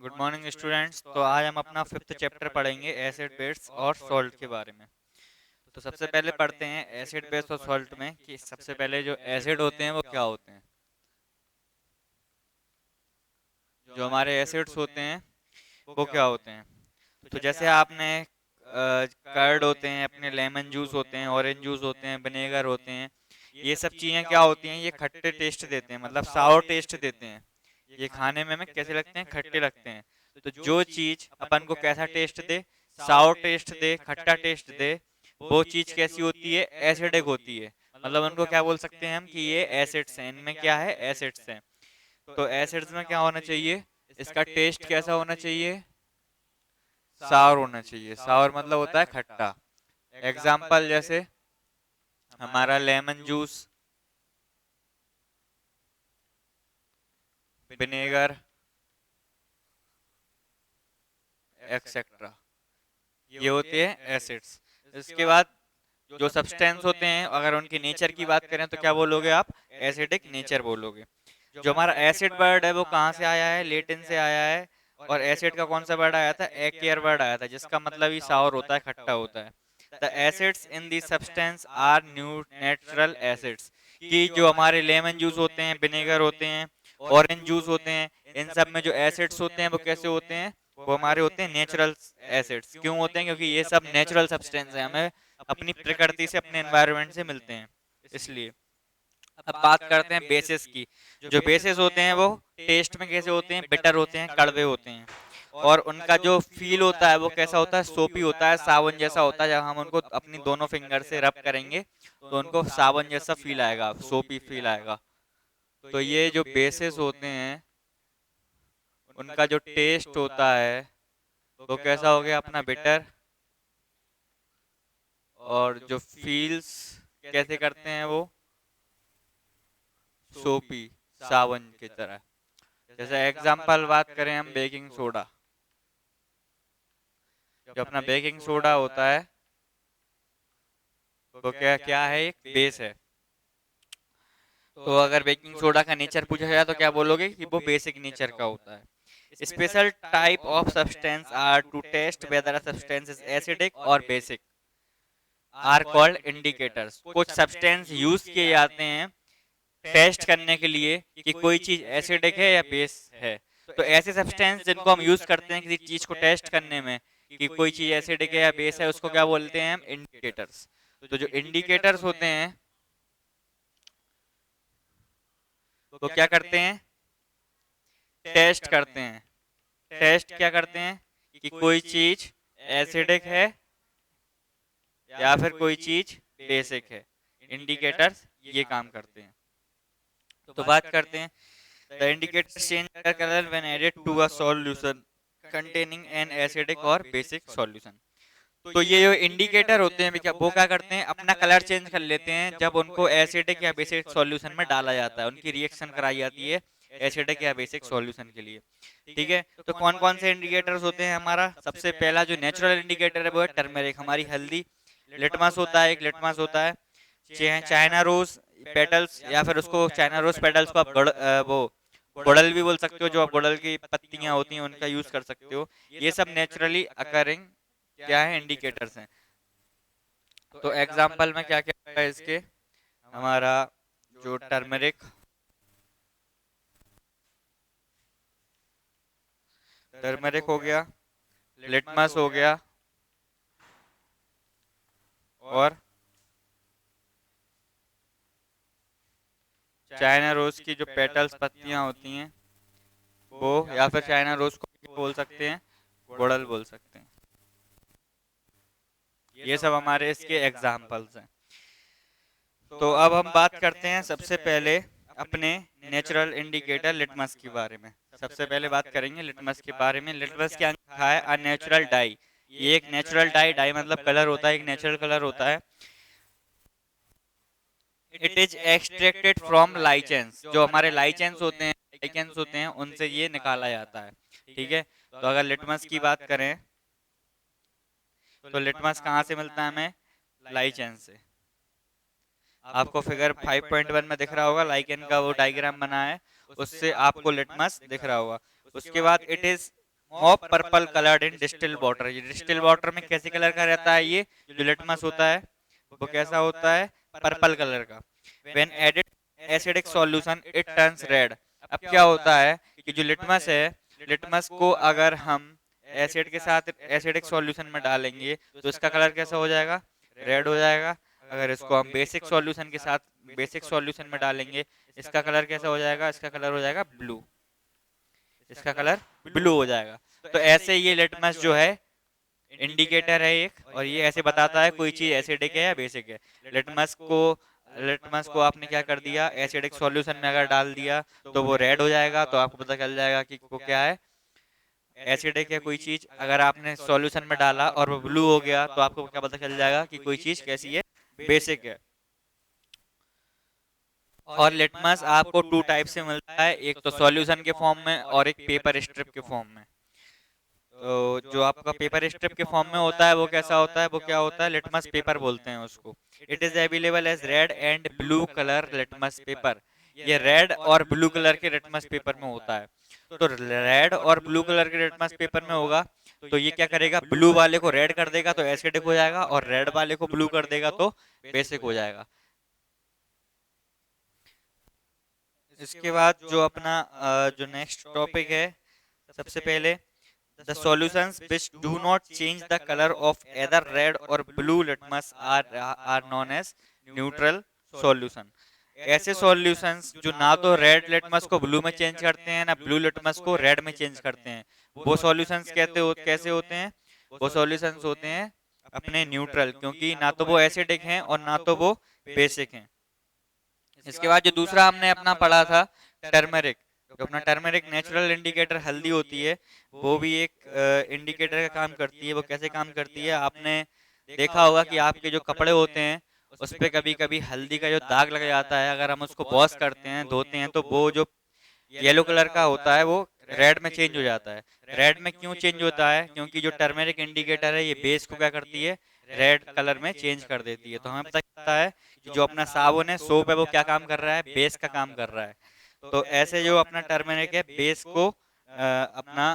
Good morning students. तो आज हम अपना फिफ्थ चैप्टर पढ़ेंगे एसिड बेस और सॉल्ट के बारे में। तो सबसे पहले पढ़ते हैं एसिड बेस और सॉल्ट में कि सबसे पहले जो एसिड होते हैं वो क्या होते हैं। जो हमारे एसिड्स होते हैं वो क्या होते हैं। तो जैसे आपने कर्ड होते हैं, अपने लेमन जूस होते हैं, ऑरेंज जूस होते हैं, विनेगर होते हैं, ये सब चीज़ें क्या होती हैं, ये खट्टे टेस्ट देते हैं, मतलब सावर टेस्ट देते हैं। ये खाने में हमें कैसे लगते हैं, खट्टे लगते हैं। तो जो चीज़ अपन को कैसा टेस्ट दे, सावर टेस्ट दे, खट्टा टेस्ट दे, वो चीज़ कैसी होती है, एसिडिक होती है। मतलब उनको क्या बोल सकते हैं हम कि ये एसिड्स हैं, इनमें क्या है, एसिड्स हैं। तो एसिड्स में क्या होना चाहिए, इसका टेस्ट कैसा होना चाहिए, सावर होना चाहिए। सावर मतलब होता है खट्टा। एग्जाम्पल जैसे हमारा लेमन जूस, विनेगर, एक्सेट्रा, ये होते हैं एसिड्स। इसके बाद जो सब्सटेंस होते हैं, अगर उनकी नेचर की बात करें तो क्या बोलोगे आप, एसिडिक नेचर बोलोगे। जो हमारा एसिड वर्ड है वो कहाँ से आया है, लेटिन से आया है। और एसिड का कौन सा वर्ड आया था, एक्यर वर्ड आया था, जिसका मतलब ही सावर होता है, खट्टा होता है। The acids in the substance are new natural acids. कि जो हमारे लेमन जूस होते हैं, विनेगर होते हैं, ऑरेंज जूस होते हैं, इन सब में जो एसिड्स होते हैं वो कैसे होते हैं, वो हमारे होते हैं नेचुरल एसिड्स। क्यों होते हैं, क्योंकि ये सब नेचुरल सब्सटेंस है, हमें अपनी प्रकृति से, अपने एनवायरनमेंट से मिलते हैं, इसलिए। अब बात करते हैं बेसिस की। जो बेसिस होते हैं वो टेस्ट में कैसे होते हैं, बिटर होते हैं, कड़वे होते हैं। और उनका जो फील होता है वो कैसा होता है, सोपी होता है, साबुन जैसा होता है। जब हम उनको अपनी दोनों फिंगर से रब करेंगे तो उनको साबुन जैसा फील आएगा, सोपी फील आएगा। तो ये जो बेसिस होते हैं उनका जो टेस्ट होता है वो कैसा हो गया, अपना बिटर। और जो फील्स कैसे करते हैं वो, सोपी, सावन की तरह। जैसे एग्जांपल बात करें हम बेकिंग सोडा, जो अपना बेकिंग सोडा होता है वो क्या क्या है, एक बेस है। तो अगर बेकिंग सोडा का नेचर पूछा जाए तो क्या बोलोगे कि वो बेसिक नेचर का होता है। Special type of substance are to test whether a substance is acidic और बेसिक आर कॉल्ड इंडिकेटर्स। कुछ सब्सटेंस यूज किए जाते हैं टेस्ट करने के लिए कि कोई चीज एसिडिक है या बेस है। तो ऐसे सब्सटेंस जिनको हम यूज करते हैं किसी चीज को टेस्ट करने में कि कोई चीज एसिडिक है या बेस है, उसको क्या बोलते हैं हम, इंडिकेटर्स। तो जो इंडिकेटर्स होते हैं वो क्या करते हैं, टेस्ट करते हैं। टेस्ट क्या करते हैं कि कोई चीज एसिडिक है या फिर कोई चीज बेसिक है। इंडिकेटर्स ये काम करते हैं। तो बात करते हैं, the indicator change colour when added to a solution containing an acidic और बेसिक सॉल्यूशन। तो ये जो इंडिकेटर होते हैं क्या, वो क्या करते हैं, अपना कलर चेंज कर लेते हैं जब उनको एसिडिक या बेसिक सॉल्यूशन में डाला जाता है, उनकी रिएक्शन कराई जाती है एसिडिक या बेसिक सॉल्यूशन के लिए। ठीक है, तो कौन कौन से इंडिकेटर्स होते हैं, हमारा सबसे पहला जो नेचुरल इंडिकेटर है वो है टर्मेरिक, हमारी हल्दी। लिटमस होता है, एक लिटमस होता है। चाइना रोज पेटल्स, या फिर उसको चाइना रोज पेटल्स को आप वो गुड़ल भी बोल सकते हो, जो आप गुड़ल की पत्तियां होती हैं उनका यूज कर सकते हो। ये सब नेचुरली अकरिंग क्या है, इंडिकेटर्स हैं। तो एग्जाम्पल में क्या क्या है इसके, हमारा जो टर्मरिक, टर्मरिक हो गया, लिटमस हो गया, और चाइना रोज की जो पेटल्स पत्तियां होती हैं वो, या फिर चाइना रोज को बोल सकते हैं, गुड़ल बोल सकते हैं। ये सब हमारे इसके एग्जाम्पल्स हैं। तो अब हम बात करते हैं सबसे पहले अपने नेचुरल इंडिकेटर लिटमस के बारे में। सबसे पहले बात करेंगे लिटमस के बारे में। लिटमस क्या लिखा है, अ नेचुरल डाई। ये एक नेचुरल डाई, डाई मतलब कलर होता है, एक नेचुरल कलर होता है। इट इज एक्सट्रैक्टेड फ्रॉम लाइचेंस, जो हमारे लाइचेंस होते हैं, लाइकेंस होते हैं, उनसे ये निकाला जाता है। ठीक है, तो अगर लिटमस की बात करें तो लिटमस कहाँ से मिलता है हमें, लाइचेंस से। आपको फिगर 5.1 में दिख रहा होगा, लाइकेन का वो डायग्राम बना है, उससे आपको लिटमस दिख रहा होगा। उसके बाद it is mop purple coloured in distil water. ये डिस्टिल वाटर में कैसे कलर का रहता है? ये जो लिटमस होता है वो कैसा होता है? पर्पल कलर का। When added acidic solution it turns red. अब क्या होता है कि जो लिटमस है, लिटमस को अगर हम एसिड के साथ एसिडिक सॉल्यूशन में डालेंगे तो इसका कलर कैसा हो जाएगा? रेड हो जाएगा। अगर इसको हम बेसिक सॉल्यूशन के साथ बेसिक सॉल्यूशन में डालेंगे, इसका कलर कैसा हो जाएगा? इसका कलर हो जाएगा ब्लू। इसका कलर ब्लू हो जाएगा। तो ऐसे ये लिटमस जो है इंडिकेटर है एक, और ये ऐसे बताता है कोई चीज एसिडिक है या बेसिक है। लिटमस को आपने क्या कर दिया? एसिडिक सॉल्यूशन में अगर डाल दिया तो वो रेड हो जाएगा, तो आपको पता चल जाएगा कि वो क्या है? एसिडिक है कोई चीज। अगर आपने सॉल्यूशन में डाला और वो ब्लू हो गया तो आपको क्या पता चल जाएगा कि कोई चीज कैसी है? बेसिक है। और लिटमस आपको टू टाइप से मिलता है, एक तो सॉल्यूशन के फॉर्म में और एक पेपर स्ट्रिप के फॉर्म में। तो जो आपका पेपर स्ट्रिप के फॉर्म में होता है वो कैसा होता है? वो क्या होता है? लिटमस पेपर बोलते हैं उसको। It is available as red and blue colour litmus paper. ये रेड और ब्लू कलर के लिटमस पेपर में होता है। तो रेड और ब्लू कलर के लिटमस पेपर में होगा तो ये क्या करेगा? ब्लू वाले को रेड कर देगा तो एसिडिक हो जाएगा, और रेड वाले को ब्लू कर देगा तो बेसिक हो जाएगा। इसके बाद जो अपना जो नेक्स्ट टॉपिक है, सबसे पहले the solutions which do not change the color of either red or blue litmus are known as neutral solution। ऐसे सॉल्यूशंस जो ना तो रेड लिटमस को ब्लू में चेंज करते हैं ना ब्लू लिटमस को रेड में चेंज करते हैं, वो सॉल्यूशंस कैसे होते हैं? वो सॉल्यूशंस होते हैं अपने न्यूट्रल, क्योंकि ना तो वो एसिडिक हैं और ना तो वो बेसिक हैं। इसके बाद जो दूसरा हमने अपना पढ़ा था टर्मरिक, जो अपना टर्मरिक नेचुरल इंडिकेटर हल्दी होती है, वो भी एक इंडिकेटर का काम करती है। वो कैसे काम करती है? आपने देखा होगा कि आपके जो कपड़े होते हैं उस पर कभी कभी हल्दी का जो दाग लग जाता है, अगर हम उसको वॉश करते हैं, धोते हैं, तो वो जो येलो कलर का होता है वो रेड में चेंज हो जाता है। रेड में क्यों चेंज होता है? क्योंकि जो टर्मरिक इंडिकेटर है ये बेस को क्या करती है? रेड कलर में चेंज कर देती है। तो हमें पता चलता है कि जो अपना साबुन है, सोप है, वो क्या काम कर रहा है? बेस का काम कर रहा है। तो ऐसे जो अपना टर्मरिक है बेस को अपना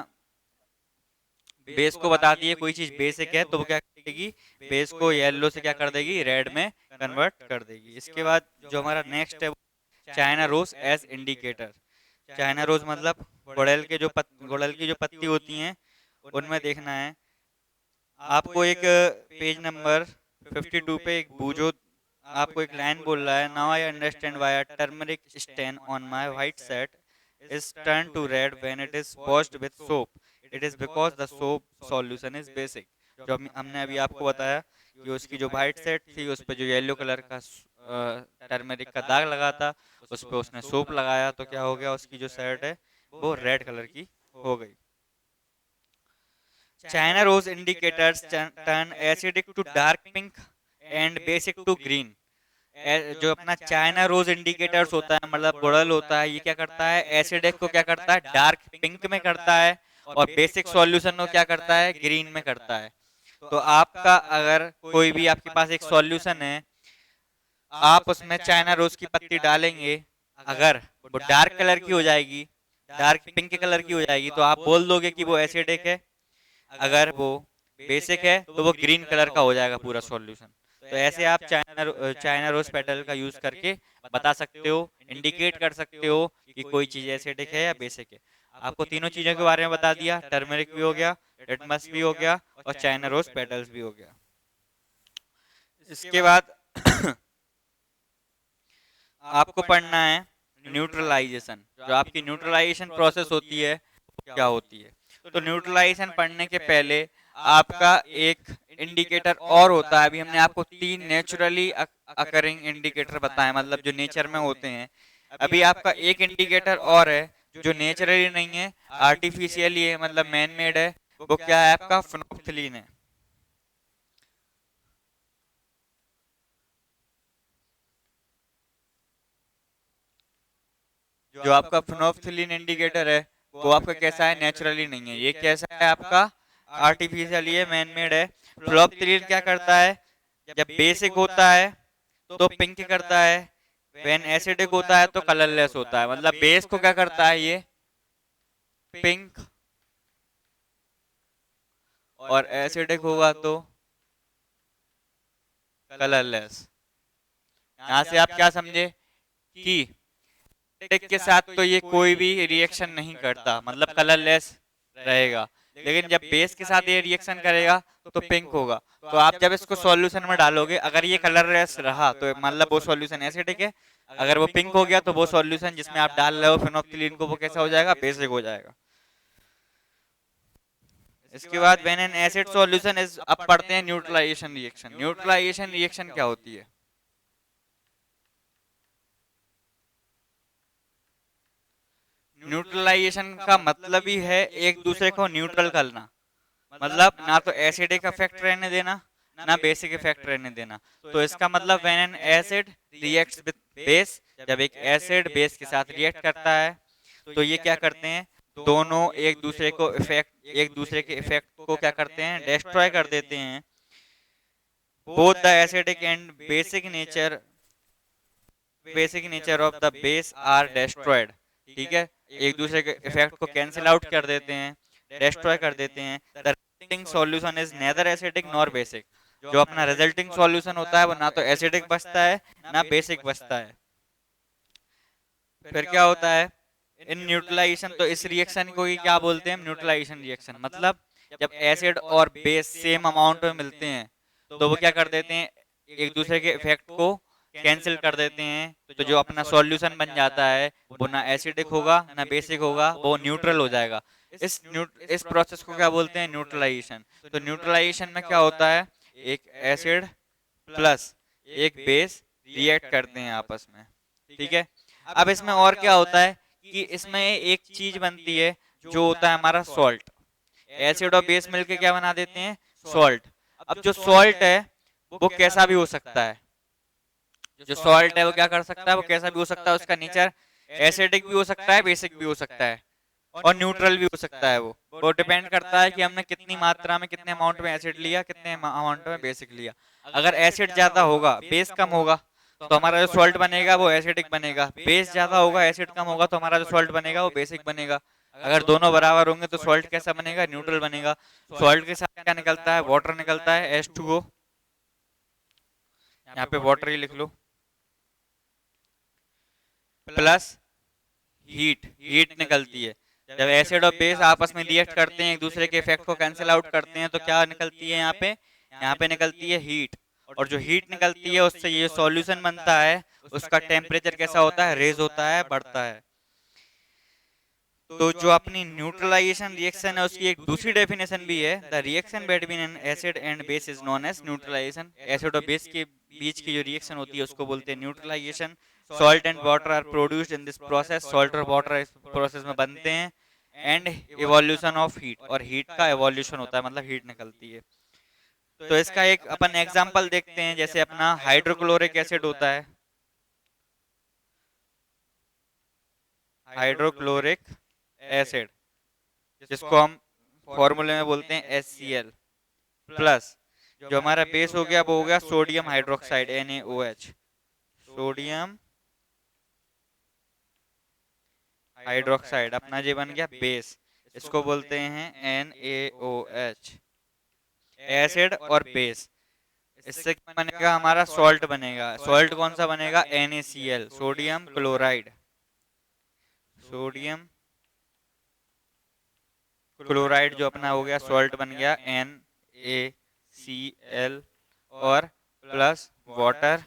बेस को बताती है कोई चीज बेसिक है तो वो क्या करेगी? बेस को येलो से क्या कर देगी? रेड में कन्वर्ट कर देगी। इसके बाद जो हमारा नेक्स्ट है China rose as indicator. China rose मतलब गुड़हल की जो पत्ती होती हैं उनमें देखना है आपको। एक पेज नंबर 52 पे एक बूझो आपको एक लाइन बोल रहा है, now I understand why turmeric stain on my white shirt is turn to red when it is washed with soap, it is because the soap solution is basic. जो हमने अभी आपको बताया कि उसकी जो व्हाइट शर्ट थी उस पर जो येलो कलर का टर्मरिक का दाग लगा था, उस पर उसने सोप लगाया तो क्या हो गया? उसकी जो शर्ट है वो रेड कलर की हो गई। China rose indicators turn acidic to dark pink and basic to green. जो अपना चाइना रोज इंडिकेटर्स होता है मतलब गुड़हल होता है, ये क्या करता है? एसिडिक को क्या करता है? डार्क पिंक में करता है, और बेसिक सॉल्यूशन को क्या करता है? ग्रीन में करता है। तो आपका अगर कोई भी आपके पास एक सॉल्यूशन है, आप उसमें चाइना रोज की पत्ती डालेंगे, अगर वो डार्क कलर की हो जाएगी, डार्क पिंक कलर की हो जाएगी, तो आप बोल दोगे कि वो एसिडिक है। अगर वो बेसिक है तो वो ग्रीन कलर का हो जाएगा पूरा सॉल्यूशन। तो ऐसे आप चाइना रोज पेटल का यूज करके बता सकते हो, इंडिकेट कर सकते हो कि कोई चीज एसिडिक है या बेसिक है। आपको तीनों चीजों के बारे में बता दिया, टर्मरिक भी हो गया, लिटमस भी हो गया, और चाइना रोज पेटल्स भी हो गया। इसके बाद आपको पढ़ना है न्यूट्रलाइजेशन। जो आपकी न्यूट्रलाइजेशन प्रोसेस होती है वो क्या होती है? तो न्यूट्रलाइजेशन पढ़ने के पहले आपका एक इंडिकेटर और होता है। अभी हमने आपको 3 नेचुरली अकरिंग इंडिकेटर बताए, मतलब जो नेचर में होते हैं। अभी आपका एक इंडिकेटर और है जो नेचुरली नहीं है, आर्टिफिशियली है, मतलब मैन मेड है। वो क्या है? आपका फिनोल्फ्थलीन है। जो आपका फिनोल्फ्थलीन इंडिकेटर है वो आपका कैसा है? नेचुरली नहीं है। ये कैसा है? आपका आर्टिफिशियली है, मैन मेड है। फिनोल्फ्थलीन क्या करता है? जब बेसिक होता है तो पिंक करता है, व्हेन एसिडिक होता है तो कलरलेस होता है। मतलब बेस को क्या करता है? ये पिंक, और एसिडिक होगा तो कलरलेस। यहाँ से आप क्या समझे कि एसिडिक के साथ तो ये कोई भी रिएक्शन नहीं करता, मतलब कलरलेस रहेगा, लेकिन जब बेस के साथ ये रिएक्शन करेगा तो पिंक होगा। तो आप जब इसको सॉल्यूशन में डालोगे, अगर ये कलरलेस रहा तो मतलब वो सॉल्यूशन एसिडिक है, अगर वो पिंक हो गया तो वो सॉल्यूशन जिसमें आप डाल रहे हो फिनोक्सिलीन को, वो कैसा हो जाएगा, बेसिक हो जाएगा। इसके बाद when an acid solution is, अब पढ़ते हैं न्यूट्रलाइजेशन रिएक्शन। न्यूट्रलाइजेशन रिएक्शन क्या होती है? न्यूट्रलाइजेशन का मतलब ही है एक दूसरे को न्यूट्रल करना, मतलब ना तो एसिडिक इफेक्ट रहने देना, ना बेसिक इफेक्ट रहने देना। तो इसका मतलब when an acid reacts with base, जब एक एसिड बेस के साथ रिएक्ट करता है तो ये क्या करते हैं, दोनों एक दूसरे को इफेक्ट, एक दूसरे के इफेक्ट को क्या करते हैं, डिस्ट्रॉय कर देते हैं। Both the acidic and basic nature of the base are destroyed. ठीक है, एक दूसरे के इफेक्ट को कैंसिल आउट कर देते हैं, डिस्ट्रॉय कर देते हैं। The resulting solution is nether acidic nor basic. जो अपना रिजल्टिंग सॉल्यूशन होता है वो ना तो एसिडिक बचता है ना बेसिक बचता है। फिर क्या होता है इन न्यूट्रलाइजेशन, तो इस रिएक्शन को ही क्या बोलते हैं, न्यूट्रलाइजेशन रिएक्शन। मतलब जब एसिड और बेस सेम अमाउंट में मिलते हैं तो वो क्या कर देते हैं, एक दूसरे के इफेक्ट को कैंसिल कर देते हैं। तो जो अपना सॉल्यूशन बन जाता है वो ना एसिडिक होगा ना बेसिक होगा, वो न्यूट्रल हो जाएगा। इस प्रोसेस को क्या बोलते हैं, न्यूट्रलाइजेशन। तो न्यूट्रलाइजेशन में क्या होता है, एक एसिड प्लस एक बेस रिएक्ट करते हैं आपस में। ठीक है, अब इसमें और क्या होता है कि इसमें एक चीज बनती है जो होता है हमारा सॉल्ट। एसिड और बेस मिलके क्या बना देते हैं, सॉल्ट। अब जो सॉल्ट है वो कैसा भी हो सकता है, जो सॉल्ट है वो क्या कर सकता है, वो कैसा भी हो सकता है। उसका नेचर एसिडिक भी हो सकता है, बेसिक भी हो सकता है, और न्यूट्रल भी हो सकता है। वो डिपेंड करता है कि हमने कितनी मात्रा में, कितने अमाउंट में एसिड लिया, कितने अमाउंट में बेसिक लिया। अगर एसिड ज्यादा होगा बेस कम होगा तो हमारा जो सॉल्ट बनेगा वो एसिडिक बनेगा। बेस ज्यादा होगा एसिड कम होगा तो हमारा जो सॉल्ट बनेगा वो बेसिक बनेगा। अगर दोनों बराबर होंगे तो सॉल्ट कैसा बनेगा, न्यूट्रल बनेगा। सॉल्ट के साथ क्या निकलता है, वाटर निकलता है, H2O। यहाँ पे वाटर ही लिख लो, प्लस हीट निकलती है। जब एसिड और बेस आपस में रिएक्ट करते हैं, एक दूसरे के इफेक्ट को कैंसिल आउट करते हैं, तो क्या निकलती है यहाँ पे निकलती है हीट। और जो हीट निकलती है उससे ये सॉल्यूशन बनता है, उसका टेम्परेचर कैसा होता है, रेज होता है, बढ़ता है। तो जो अपनी न्यूट्रलाइजेशन रिएक्शन है उसकी एक दूसरी डेफिनेशन भी है, the reaction between an acid and base is known as neutralisation. Acid और बेस के बीच की जो रिएक्शन होती है उसको बोलते हैं neutralisation. Salt and water are produced in this process, salt और वाटर इस प्रोसेस में बनते हैं। एंड इवोल्यूशन ऑफ हीट, और हीट का इवोल्यूशन होता है, मतलब हीट निकलती है। तो इसका एक अपन एग्जांपल देखते हैं, जैसे अपना हाइड्रोक्लोरिक एसिड होता है, हाइड्रोक्लोरिक एसिड, जिसको हम फॉर्मूले में बोलते हैं HCl प्लस। जो हमारा बेस हो गया वो हो गया sodium hydroxide, NaOH, sodium hydroxide, अपना ये बन गया बेस, इसको बोलते हैं NaOH। एसिड और बेस, इससे क्या बनेगा, हमारा सॉल्ट बनेगा। सॉल्ट कौन सा बनेगा, NaCl, sodium chloride, sodium chloride जो अपना हो गया सॉल्ट बन गया NaCl, और प्लस वाटर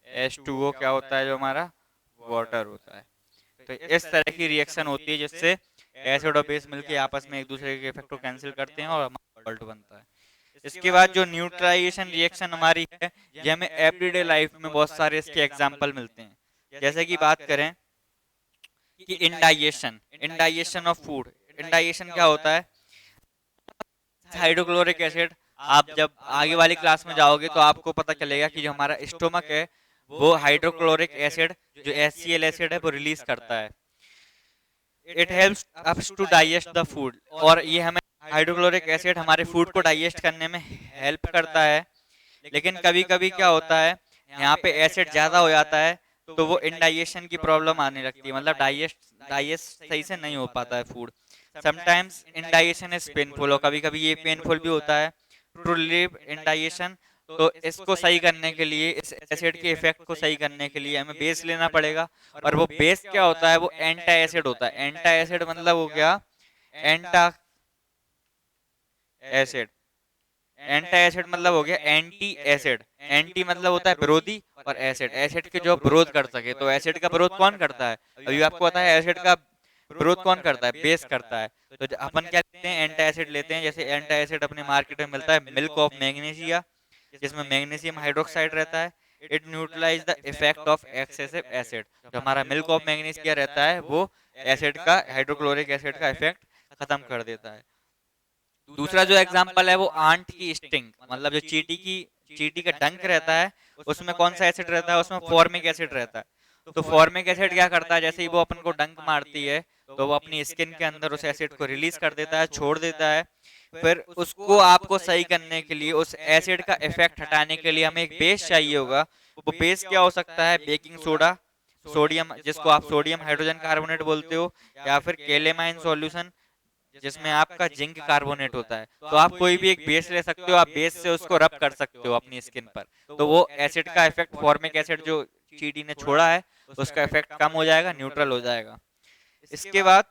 H2O क्या होता है, जो हमारा वाटर होता है। तो इस तरह की रिएक्शन होती है जिससे एसिड और बेस मिलके आपस में एक दूसरे के इफेक्ट को कैंसिल करते हैं और हमारा सॉल्ट बनता है। इसके बाद जो न्यूट्रलाइजेशन रिएक्शन हमारी है, ये हमें एवरीडे लाइफ में बहुत सारे इसके एग्जांपल मिलते हैं। जैसे कि बात करें कि इंडाइजेशन ऑफ फूड। इंडाइजेशन क्या होता है, हाइड्रोक्लोरिक एसिड, आप जब आगे वाली क्लास में जाओगे तो आपको पता चलेगा कि जो हमारा स्टोमक है वो हाइड्रोक्लोरिक एसिड, जो HCl एसिड है, वो रिलीज करता है। It helps us to digest the food, और ये हमें हाइड्रोक्लोरिक एसिड हमारे फूड को डाइजेस्ट करने में हेल्प करता है। लेकिन कभी कभी क्या होता है, यहाँ पे एसिड ज्यादा हो जाता है तो वो इंडाइजेशन की प्रॉब्लम आने लगती है, मतलब डाइजेस्ट डाइजेस्ट सही से नहीं हो पाता है food. Sometimes indigestion is painful, और कभी कभी ये पेनफुल भी होता है टू रिलीव इंडाइजेशन। तो इसको सही करने के लिए, इस एसिड के इफेक्ट को सही करने के लिए हमें बेस लेना पड़ेगा। और वो बेस क्या होता है? वो एंटा एसिड होता है। एंटा एसिड मतलब हो गया एंटा एसिड। एंटा एसिड मतलब हो गया एंटी एसिड। एंटी मतलब होता है विरोधी, और एसिड एसिड के जो विरोध कर सके। तो एसिड का विरोध कौन करता है? अभी आपको पता है एसिड का विरोध कौन करता है? बेस करता है। तो अपन क्या लेते हैं? एंटा एसिड लेते हैं। जैसे एंटा एसिड अपने मार्केट में मिलता है मिल्क ऑफ मैग्नीशिया, जिसमें मैग्नीशियम हाइड्रोक्साइड रहता है। It neutralise the effect of excessive acid. जो हमारा मिल्क ऑफ मैग्नीशिया रहता है वो एसिड का, हाइड्रोक्लोरिक एसिड का इफेक्ट खत्म कर देता है। दूसरा जो एग्जांपल है वो आंट की स्टिंग, मतलब जो चींटी का डंक रहता है, उसमें कौन सा एसिड रहता है? उसमें फॉर्मिक एसिड रहता है। तो फॉर्मिक एसिड क्या करता है? जैसे ही वो अपन को डंक मारती है तो वो अपनी स्किन के अंदर उस एसिड को रिलीज कर देता है, छोड़ देता है। फिर उसको आपको सही करने के लिए, उस एसिड का इफेक्ट हटाने के लिए हमें एक बेस चाहिए होगा। वो बेस क्या हो सकता है? बेकिंग सोडा, सोडियम, जिसको आप सोडियम हाइड्रोजन कार्बोनेट बोलते हो, या फिर केलेमाइन सॉल्यूशन जिसमें आपका जिंक कार्बोनेट होता है। तो आप कोई भी एक बेस ले सकते हो, आप बेस से उसको रब कर सकते हो अपनी स्किन पर। तो वो एसिड का इफेक्ट, फॉर्मिक एसिड जो चींटी ने छोड़ा है, उसका इफेक्ट कम हो जाएगा, न्यूट्रल हो जाएगा। इसके बाद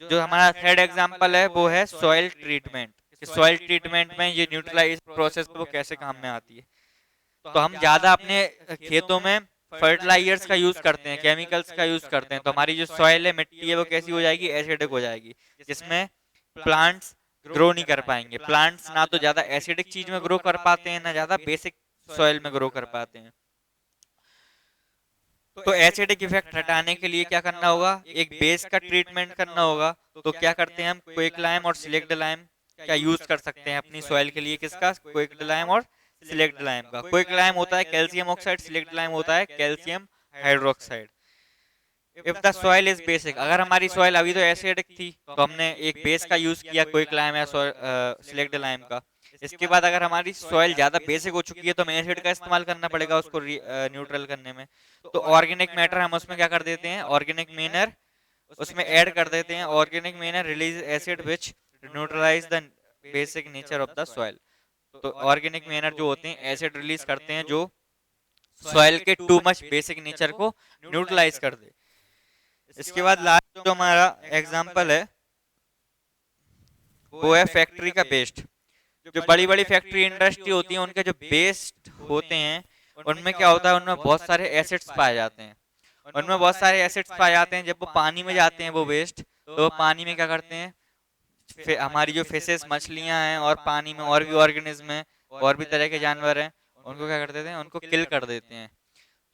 जो हमारा थर्ड एग्जांपल है वो है सॉइल ट्रीटमेंट। सॉइल ट्रीटमेंट में ये न्यूट्रलाइज प्रोसेस वो कैसे काम में आती है? तो हम ज्यादा अपने खेतों में फर्टिलाइजर्स का यूज करते हैं, केमिकल्स का यूज करते हैं, तो हमारी जो सॉइल है, मिट्टी है, वो कैसी हो जाएगी? एसिडिक हो जाएगी, जिसमें प्लांट्स ग्रो नहीं कर पाएंगे। प्लांट्स ना तो ज्यादा एसिडिक चीज में ग्रो कर पाते हैं, ना ज्यादा बेसिक सॉइल में ग्रो कर पाते हैं। तो एसिडिक इफेक्ट हटाने के लिए क्या करना होगा? एक बेस का ट्रीटमेंट करना होगा। तो क्या करते हैं हम? क्विक लाइम और सिलेक्ट लाइम का यूज कर सकते हैं अपनी सॉइल के लिए। किसका? क्विक लाइम और सिलेक्ट लाइम का। क्विक लाइम होता है कैल्शियम ऑक्साइड, सिलेक्ट लाइम होता है calcium hydroxide. If the soil is basic, अगर हमारी सॉइल अभी तो एसिडिक थी तो हमने एक बेस का यूज किया, क्विक लाइम या सिलेक्ट लाइम का। इसके बाद अगर हमारी सॉइल ज्यादा बेसिक हो चुकी है तो हमें एसिड का इस्तेमाल करना पड़ेगा उसको न्यूट्रल करने में। तो ऑर्गेनिक मैटर हम उसमें क्या कर देते हैं? ऑर्गेनिक मेनर उसमें ऐड कर देते हैं। Organic manure release acid which neutralize the basic nature of the soil. तो ऑर्गेनिक मेनर जो होते हैं एसिड रिलीज करते हैं जो सॉइल के टू मच बेसिक नेचर को न्यूट्रलाइज कर दे। इसके बाद लास्ट जो हमारा एग्जांपल है वो है फैक्ट्री का वेस्ट। जो बड़ी बड़ी फैक्ट्री इंडस्ट्री होती है, उनके जो वेस्ट होते हैं उनमें क्या होता है? उनमें बहुत सारे एसिड्स पाए जाते हैं। उनमें बहुत सारे एसिड्स पाए जाते हैं। जब वो पानी में जाते हैं वो वेस्ट, तो वो पानी में क्या करते हैं? हमारी जो फिशेस, मछलियां हैं, और पानी में और भी ऑर्गेनिज्म हैं, और भी तरह के जानवर हैं, उनको क्या कर देते हैं? उनको किल कर देते हैं।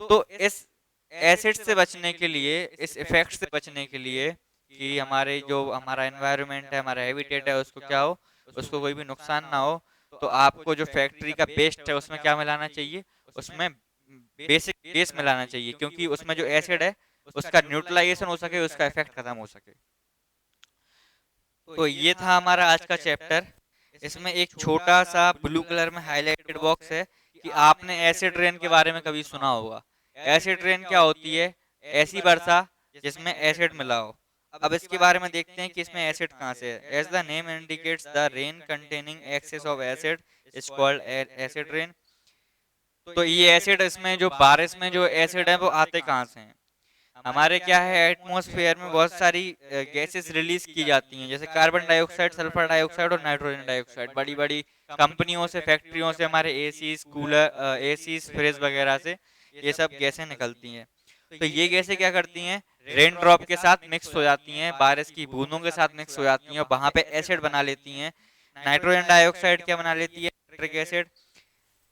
तो इस एसिड से बचने के लिए, इस इफेक्ट से बचने के लिए कि हमारे जो हमारा एनवायरनमेंट है, हमारा हैबिटेट है, उसको क्या हो, उसको कोई भी नुकसान ना हो, तो आपको जो फैक्ट्री का वेस्ट है उसमें क्या मिलाना चाहिए? उसमें बेसिक बेस मिलाना चाहिए, क्योंकि उसमें जो एसिड है उसका न्यूट्रलाइजेशन हो सके, उसका इफेक्ट खत्म हो सके। तो ये था हमारा आज का चैप्टर। इसमें एक छोटा सा ब्लू कलर में हाईलाइटेड बॉक्स है कि आपने एसिड रेन के बारे में कभी सुना होगा। एसिड रेन क्या होती है? ऐसी वर्षा जिसमें एसिड मिला हो। अब इसके बारे में देखते हैं कि इसमें एसिड कहाँ से है। As the name indicates, the rain containing excess of acid is called acid rain. तो ये एसिड, इसमें जो बारिश में जो एसिड है वो आते कहाँ से हैं? हमारे क्या है, एटमॉस्फेयर में बहुत सारी गैसेस रिलीज की जाती हैं, जैसे कार्बन डाइऑक्साइड, सल्फर डाइऑक्साइड और नाइट्रोजन डाइऑक्साइड। बड़ी बड़ी कंपनियों से, फैक्ट्रियों से हमारे एसीज, कूलर, एसीज, फ्रिज वगैरह से ये सब गैसें निकलती हैं। तो ये गैसें क्या करती हैं? रेन ड्रॉप के साथ मिक्स हो जाती हैं, बारिश की बूंदों के साथ मिक्स हो जाती हैं, और वहां पे एसिड बना लेती हैं। नाइट्रोजन डाइऑक्साइड क्या बना लेती है? Nitric acid.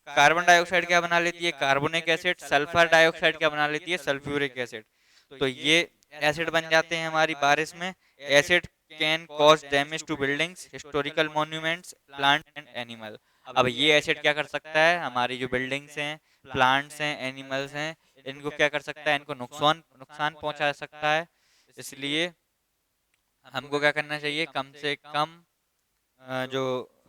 कार्बन डाइऑक्साइड क्या बना लेती है? Carbonic acid. सल्फर डाइऑक्साइड क्या बना लेती है? Sulphuric acid. तो ये एसिड बन जाते हैं हमारी बारिश में। Acid can cause damage to buildings, historical monuments, plant and animal. अब ये एसिड क्या कर सकता है? हमारी जो बिल्डिंग्स हैं, प्लांट्स हैं, एनिमल्स हैं, इनको क्या कर सकता है? इनको नुकसान नुकसान पहुंचा सकता है। इसलिए हमको क्या करना चाहिए? कम से कम जो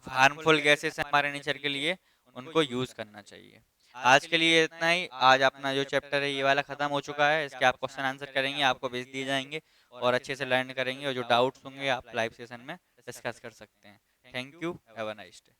हार्मफुल गैसेस हैं हमारे नेचर के लिए, उनको यूज करना चाहिए। आज के लिए इतना ही। आज अपना जो चैप्टर है ये वाला खत्म हो चुका है। इसके आप क्वेश्चन आंसर करेंगे, आपको भेज दिए जाएंगे। और अच्छे से लर्न करेंगे और जो डाउट्स होंगे आप लाइव सेशन में डिस्कस कर सकते हैं। Thank you, have a nice day.